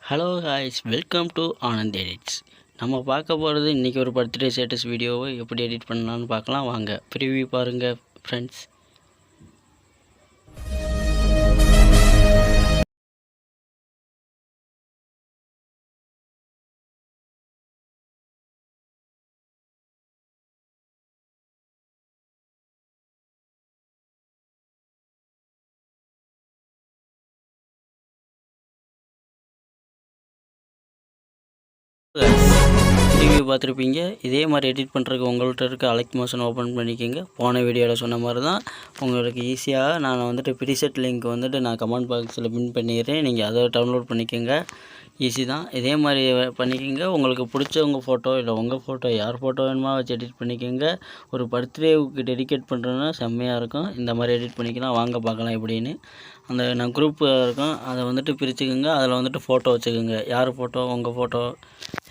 Hello guys, welcome to Anand edits. நம்ம பார்க்க போகிறது இன்றைக்கி ஒரு பர்த்டே ஸ்டேட்டஸ் வீடியோவை எப்படி எடிட் பண்ணலான்னு பார்க்கலாம். வாங்க ப்ரிவ்யூ பாருங்கள் ஃப்ரெண்ட்ஸ். ரிவ்யூ பார்த்துருப்பீங்க. இதே மாதிரி எடிட் பண்ணுறதுக்கு உங்கள்கிட்ட இருக்க அலெக்ட் மோஷன் ஓப்பன் பண்ணிக்கோங்க. போன வீடியோவில் சொன்ன மாதிரி தான் உங்களுக்கு ஈஸியாக நான் ப்ரீசெட் லிங்க் நான் கமெண்ட் பாக்ஸில் பின் பண்ணிடுறேன். நீங்கள் அதை டவுன்லோட் பண்ணிக்கோங்க. ஈஸி தான். இதே மாதிரி பண்ணிக்கோங்க. உங்களுக்கு பிடிச்சவங்க ஃபோட்டோ இல்லை உங்கள் ஃபோட்டோ யார் ஃபோட்டோ வேணுமா வச்சு எடிட் பண்ணிக்கோங்க. ஒரு பர்த்டேவுக்கு டெடிகேட் பண்ணுறதுனா செம்மையாக இருக்கும். இந்த மாதிரி எடிட் பண்ணிக்கலாம். வாங்க பார்க்கலாம் எப்படின்னு. நான் குரூப் இருக்கும், அதை பிரிச்சுக்கோங்க. அதில் ஃபோட்டோ வச்சுக்கோங்க. யார் ஃபோட்டோ, உங்கள் ஃபோட்டோ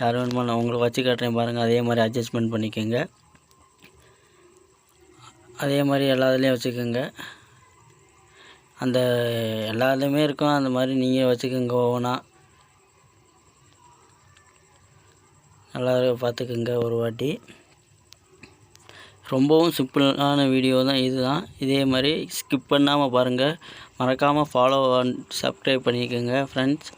யார் வேணுமா நான் உங்களுக்கு வச்சு காட்டுறேன் பாருங்கள். அதே மாதிரி அட்ஜஸ்ட்மெண்ட் பண்ணிக்கோங்க. அதே மாதிரி எல்லாத்துலேயும் வச்சுக்கோங்க. எல்லாத்துலேயுமே இருக்கும். அந்த மாதிரி நீங்கள் வச்சுக்கோங்க. ஒவ்வொன்றா நல்லா பார்த்துக்குங்க ஒரு வாட்டி. ரொம்பவும் சிம்பிளான வீடியோ தான் இது தான். இதே மாதிரி ஸ்கிப் பண்ணாமல் பாருங்கள். மறக்காமல் ஃபாலோ அண்ட் சப்ஸ்கிரைப் பண்ணிக்கோங்க ஃப்ரெண்ட்ஸ்.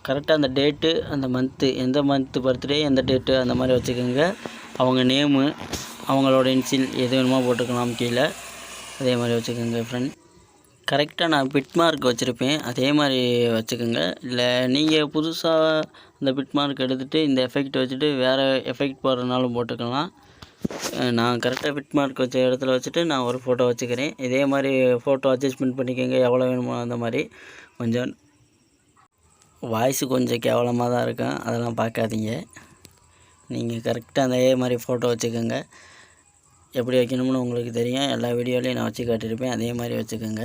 கரெக்டாக அந்த டேட்டு, அந்த மந்த்து, எந்த மந்த்து பர்த்டே, எந்த டேட்டு அந்த மாதிரி வச்சுக்கோங்க. அவங்க நேமு, அவங்களோட இன்சியல் எது வேணுமோ போட்டுக்கலாம் கீழே. அதே மாதிரி வச்சுக்கோங்க ஃப்ரெண்ட். கரெக்டாக நான் பிட் மார்க் வச்சுருப்பேன், அதே மாதிரி வச்சுக்கோங்க. இல்லை நீங்கள் புதுசாக இந்த பிட் மார்க் எடுத்துகிட்டு இந்த எஃபெக்ட் வச்சுட்டு வேறு எஃபெக்ட் போடுறதுனாலும் போட்டுக்கலாம். நான் கரெக்டாக பிட் மார்க் வச்ச இடத்துல வச்சுட்டு நான் ஒரு ஃபோட்டோ வச்சுக்கிறேன். இதே மாதிரி ஃபோட்டோ அட்ஜஸ்ட்மெண்ட் பண்ணிக்கோங்க எவ்வளோ வேணுமோ அந்த மாதிரி. கொஞ்சம் வாய்ஸு கொஞ்சம் கேவலமாக தான் இருக்கும், அதெல்லாம் பார்க்காதீங்க. நீங்கள் கரெக்டாக அதே மாதிரி ஃபோட்டோ வச்சுக்கோங்க. எப்படி வைக்கணும்னு உங்களுக்கு தெரியும். எல்லா வீடியோலையும் நான் வச்சு காட்டியிருப்பேன். அதே மாதிரி வச்சுக்கோங்க.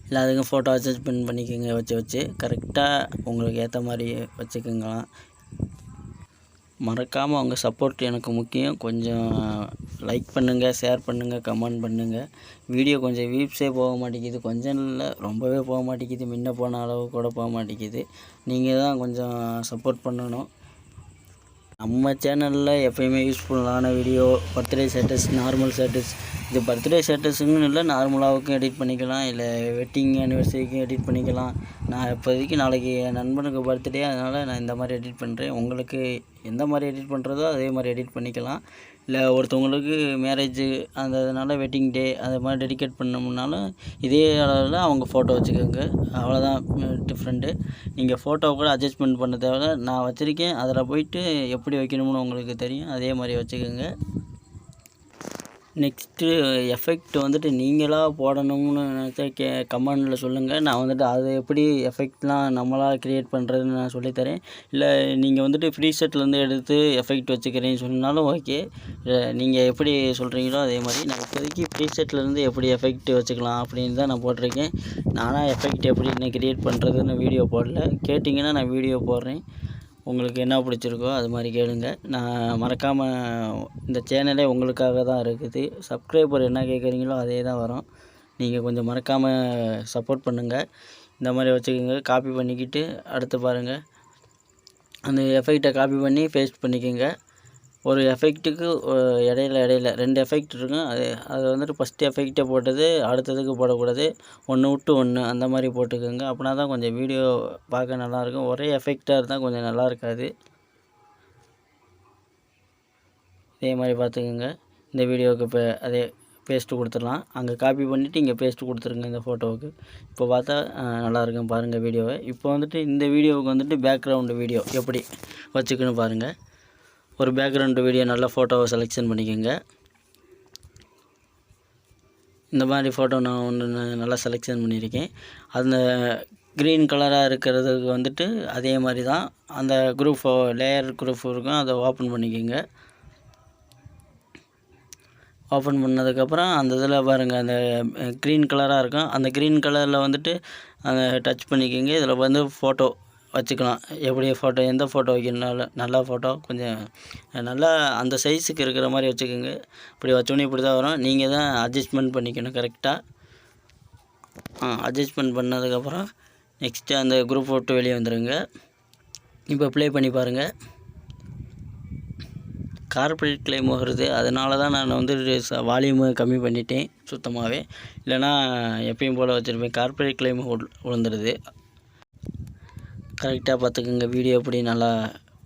எல்லாத்துக்கும் ஃபோட்டோ அட்ஜஸ்ட்மெண்ட் பண்ணிக்கோங்க. வச்சு கரெக்டாக உங்களுக்கு ஏற்ற மாதிரி வச்சுக்கோங்களாம். மறக்காமல் உங்கள் சப்போர்ட் எனக்கு முக்கியம். கொஞ்சம் லைக் பண்ணுங்கள், ஷேர் பண்ணுங்கள், கமெண்ட் பண்ணுங்கள். வீடியோ கொஞ்சம் வியூஸே போக மாட்டேங்குது. கொஞ்சம் இல்லை, ரொம்பவே போக மாட்டேங்குது. முன்ன போன அளவு கூட போக மாட்டேங்குது. நீங்கள் தான் கொஞ்சம் சப்போர்ட் பண்ணணும். நம்ம சேனலில் எப்போயுமே யூஸ்ஃபுல்லான video, birthday status, normal status. இது பர்த்டே ஸ்டேட்டஸுன்னு இல்லை, நார்மலாவுக்கும் எடிட் பண்ணிக்கலாம். இல்லை வெட்டிங் ஆனிவர்சரிக்கும் எடிட் பண்ணிக்கலாம். நான் இப்போதைக்கு நாளைக்கு என் நண்பனுக்கு பர்த்டே, அதனால் நான் இந்த மாதிரி எடிட் பண்ணுறேன். உங்களுக்கு எந்த மாதிரி எடிட் பண்ணுறதோ அதே மாதிரி எடிட் பண்ணிக்கலாம். இல்லை ஒருத்தவங்களுக்கு மேரேஜு அந்த இதனால் வெட்டிங் டே அது மாதிரி டெடிகேட் பண்ணோம்னாலும் இதே அளவில் அவங்க ஃபோட்டோ வச்சுக்கோங்க. அவ்வளோதான் டிஃப்ரெண்ட்டு. நீங்கள் ஃபோட்டோவை கூட அட்ஜஸ்ட்மெண்ட் பண்ண தேவை. நான் வச்சுருக்கேன், அதில் போயிட்டு எப்படி வைக்கணும்னு உங்களுக்கு தெரியும். அதே மாதிரி வச்சுக்கோங்க. நெக்ஸ்ட்டு எஃபெக்ட் நீங்களாக போடணும்னு நினச்சா கமெண்டில் சொல்லுங்கள். நான் அது எப்படி எஃபெக்ட்லாம் நம்மளாக க்ரியேட் பண்ணுறதுன்னு நான் சொல்லித்தரேன். இல்லை நீங்கள் ப்ரீசெட்லேருந்து எடுத்து எஃபெக்ட் வச்சுக்கிறேன்னு சொன்னாலும் ஓகே. நீங்கள் எப்படி சொல்கிறீங்களோ அதே மாதிரி. நான் இப்போதைக்கு ப்ரீசெட்லேருந்து எப்படி எஃபெக்ட் வச்சுக்கலாம் அப்படின்னு தான் நான் போட்டிருக்கேன். நானாக எஃபெக்ட் எப்படி க்ரியேட் பண்ணுறதுன்னு வீடியோ போடல. கேட்டிங்கன்னா நான் வீடியோ போடுறேன். உங்களுக்கு என்ன பிடிச்சிருக்கோ அது மாதிரி கேளுங்க. நான் மறக்காமல் இந்த சேனலே உங்களுக்காக தான் இருக்குது. சப்ஸ்கிரைபர் என்ன கேட்குறீங்களோ அதே தான் வரும். நீங்கள் கொஞ்சம் மறக்காமல் சப்போர்ட் பண்ணுங்கள். இந்த மாதிரி வச்சுக்கோங்க. காப்பி பண்ணிக்கிட்டு அடுத்து பாருங்கள். அந்த எஃபெக்டை காப்பி பண்ணி பேஸ்ட் பண்ணிக்கோங்க. ஒரு எஃபெக்ட்டுக்கு இடையில 2 எஃபெக்ட் இருக்கும். அது ஃபஸ்ட்டு எஃபெக்டை போட்டது அடுத்ததுக்கு போடக்கூடாது. ஒன்று விட்டு ஒன்று அந்த மாதிரி போட்டுக்கோங்க. அப்படின்னா தான் கொஞ்சம் வீடியோ பார்க்க நல்லாயிருக்கும். ஒரே எஃபெக்டாக இருந்தால் கொஞ்சம் நல்லா இருக்காது. இதே மாதிரி பார்த்துக்கோங்க. இந்த வீடியோவுக்கு இப்போ அதே பேஸ்ட்டு கொடுத்துடலாம். அங்கே காப்பி பண்ணிவிட்டு இங்கே பேஸ்ட்டு கொடுத்துருங்க இந்த ஃபோட்டோவுக்கு. இப்போ பார்த்தா நல்லாயிருக்கும் பாருங்கள் வீடியோவை. இப்போ இந்த வீடியோவுக்கு பேக்ரவுண்டு வீடியோ எப்படி வச்சுக்கணும் பாருங்கள். ஒரு பேக்ரவுண்டு வீடியோ நல்ல ஃபோட்டோவை செலெக்ஷன் பண்ணிக்கோங்க. இந்த மாதிரி ஃபோட்டோ நான் நல்லா செலெக்ஷன் பண்ணியிருக்கேன். அந்த க்ரீன் கலராக இருக்கிறதுக்கு அதே மாதிரி தான் அந்த குரூப் லேயர் குரூப் இருக்கும். அதை ஓப்பன் பண்ணிக்கோங்க. ஓப்பன் பண்ணதுக்கப்புறம் அந்த இதில் பாருங்கள், அந்த க்ரீன் கலராக இருக்கும். அந்த க்ரீன் கலரில் அந்த டச் பண்ணிக்கோங்க. இதில் ஃபோட்டோ வச்சுக்கலாம். எப்படி ஃபோட்டோ, எந்த ஃபோட்டோ வைக்கணுனாலும் நல்ல ஃபோட்டோ கொஞ்சம் நல்லா அந்த சைஸுக்கு இருக்கிற மாதிரி வச்சுக்கோங்க. இப்படி வச்சோன்னே இப்படி தான் வரும். நீங்கள் தான் அட்ஜஸ்ட்மெண்ட் பண்ணிக்கணும் கரெக்டாக. அட்ஜஸ்ட்மெண்ட் பண்ணதுக்கப்புறம் நெக்ஸ்ட்டு அந்த குரூப் விட்டு வெளியே வந்துடுங்க. இப்போ ப்ளே பண்ணி பாருங்கள். கார்ப்பரேட் கிளைம் வருது, அதனால தான் நான் வந்து வால்யூமை கம்மி பண்ணிட்டேன் சுத்தமாகவே. இல்லைனா எப்பயும் போல் வச்சுருப்பேன். கார்ப்பரேட் கிளைம் விழுந்துடுது. கரெக்டாக பார்த்துக்குங்க. வீடியோ எப்படி நல்லா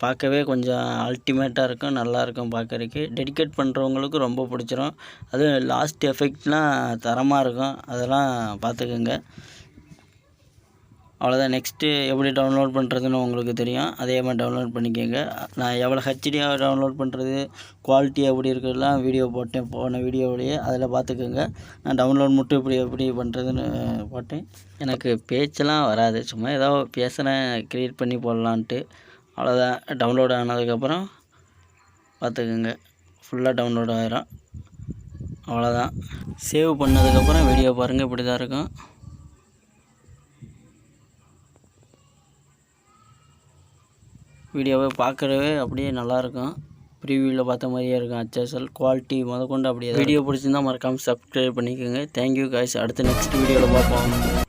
பார்க்கவே கொஞ்சம் அல்டிமேட்டாக இருக்கும், நல்லாயிருக்கும் பார்க்குறதுக்கு. டெடிகேட் பண்ணுறவங்களுக்கு ரொம்ப பிடிச்சிரும். அதுவும் லாஸ்ட் எஃபெக்ட்லாம் தரமாக இருக்கும், அதெல்லாம் பார்த்துக்குங்க. அவ்வளோதான். நெக்ஸ்ட்டு எப்படி டவுன்லோட் பண்ணுறதுன்னு உங்களுக்கு தெரியும். அதே மாதிரி டவுன்லோட் பண்ணிக்கோங்க. நான் எவ்வளோ ஹெச்டியாக டவுன்லோட் பண்ணுறது, குவாலிட்டி எப்படி இருக்கிறதுலாம் வீடியோ போட்டேன் போன வீடியோவிலேயே, அதில் பார்த்துக்கோங்க. நான் டவுன்லோட் மட்டும் எப்படி பண்ணுறதுன்னு போட்டேன். எனக்கு பேச்செல்லாம் வராது, சும்மா ஏதோ பேசுகிறேன், க்ரியேட் பண்ணி போடலான்ட்டு. அவ்வளோதான். டவுன்லோட் ஆனதுக்கப்புறம் பார்த்துக்கோங்க, ஃபுல்லாக டவுன்லோட் ஆகிரும். அவ்வளோதான். சேவ் பண்ணதுக்கப்புறம் வீடியோ பாருங்கள், இப்படி தான் இருக்கும். வீடியோவை பார்க்கறவே அப்படியே நல்லாயிருக்கும். ப்ரீவியூவில் பார்த்த மாதிரியே இருக்கும். HSL குவாலிட்டி முதற்கொண்டு அப்படியே. வீடியோ பிடிச்சிருந்தால் மறக்காமல் சப்ஸ்கிரைப் பண்ணிக்கோங்க. Thank you guys. அடுத்து நெக்ஸ்ட் வீடியோவில் பார்ப்போம்.